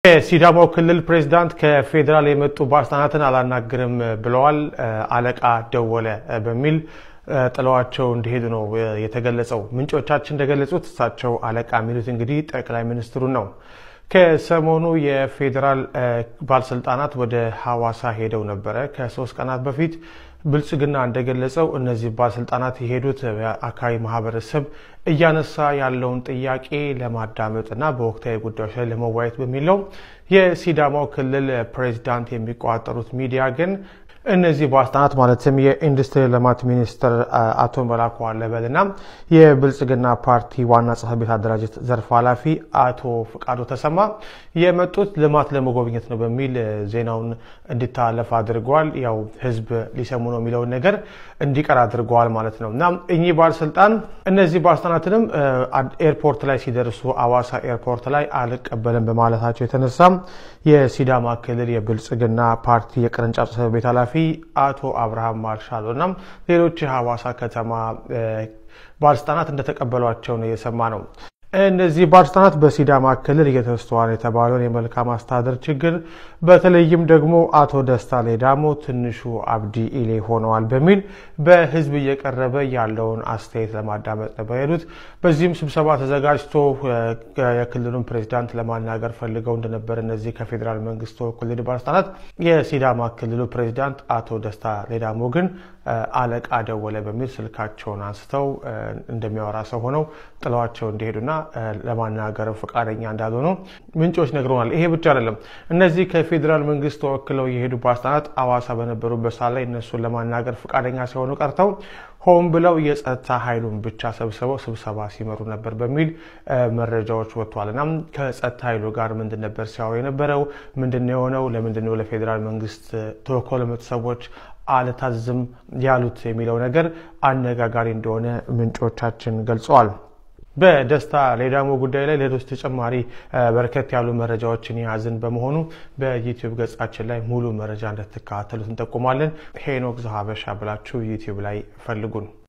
የሲዳማው ክልል ፕሬዝዳንት ከፌደራል የመጡ ባለስልጣናትን አላናግርም ብለዋል። አለቃ ደወለ በሚል ጥለዋቸው እንዲሄዱ ነው የተገለጸው። ምንጮቻችን እንደገለጹት እሳቸው አለቃ የሚሉት እንግዲህ ጠቅላይ ሚኒስትሩ ነው። ከሰሞኑ የፌደራል ባለስልጣናት ወደ ሐዋሳ ሄደው ነበር። ከ3 ቀናት በፊት ብልጽግና እንደገለጸው እነዚህ ባለስልጣናት የሄዱት አካባቢ ማህበረሰብ እያነሳ ያለውን ጥያቄ ለማዳመጥና በወቅታዊ ጉዳዮች ላይ ለመወያየት በሚል ነው። የሲዳማው ክልል ፕሬዝዳንት የሚቋጠሩት ሚዲያ ግን እነዚህ ባለስልጣናት ማለትም የኢንዱስትሪ ልማት ሚኒስትር አቶ መላኩ አለበልና የብልጽግና ፓርቲ ዋና ጽሕፈት ቤት አደራጀት ዘርፍ ኃላፊ አቶ ፍቃዱ ተሰማ የመጡት ልማት ለመጎብኘት ነው በሚል ዜናውን እንዲታለፍ አድርገዋል። ያው ህዝብ ሊሰሙ ነው የሚለው ነገር እንዲቀር አድርገዋል ማለት ነው። እና እነዚህ ባለስልጣናትንም ኤርፖርት ላይ ሲደርሱ ሐዋሳ ኤርፖርት ላይ አልቀበልም በማለታቸው የተነሳ የሲዳማ ክልል የብልጽግና ፓርቲ የቅርንጫፍ ጽሕፈት ቤት ኃላፊ አቶ አብርሃም ማርሻሎና ሌሎች ሐዋሳ ከተማ ባለስልጣናት እንደተቀበሏቸው ነው የሰማ ነው። እነዚህ ባለስልጣናት በሲዳማ ክልል እየተስተዋለ የተባለውን የመልካም አስተዳደር ችግር በተለይም ደግሞ አቶ ደስታ ሌዳሞ ትንሹ አብዲ ኢሌ ሆነዋል በሚል በህዝብ እየቀረበ ያለውን አስተያየት ለማዳመጥ ነበር የሄዱት። በዚህም ስብሰባ ተዘጋጅቶ የክልሉን ፕሬዝዳንት ለማናገር ፈልገው እንደነበር እነዚህ ከፌደራል መንግስት ክልል ባለስልጣናት የሲዳማ ክልሉ ፕሬዝዳንት አቶ ደስታ ሌዳሞ ግን አለቃ ደወለ በሚል ስልካቸውን አንስተው እንደሚያወራ ሰው ሆነው ጥለዋቸው እንዲሄዱና ለማናገር ፈቃደኛ እንዳልሆኑ ምንጮች ነግረውናል። ይሄ ብቻ አይደለም። እነዚህ ከፌደራል መንግስት ተወክለው የሄዱ ባለስልጣናት ሐዋሳ በነበሩበት ሰዓት ላይ እነሱን ለማናገር ፈቃደኛ ሲሆኑ ቀርተው ሆን ብለው የጸጥታ ኃይሉን ብቻ ሰብስበው ስብሰባ ሲመሩ ነበር በሚል መረጃዎች ወጥቷልና ከጸጥታ ኃይሉ ጋር ምንድን ነበር ሲያወሩ የነበረው? ምንድነው የሆነው? ለምንድነው ለፌደራል መንግስት ተወክለው ለመጡ ሰዎች አልታዘዝም ያሉት የሚለው ነገር አነጋጋሪ እንደሆነ ምንጮቻችን ገልጸዋል። በደስታ ሌዳሞ ጉዳይ ላይ ሌሎች ተጨማሪ በርከት ያሉ መረጃዎችን ያዝን በመሆኑ በዩቲዩብ ገጻችን ላይ ሙሉ መረጃ እንድትከታተሉት እንጠቁማለን። ሄኖክ ዘሀበሻ ብላችሁ ዩቲዩብ ላይ ፈልጉን።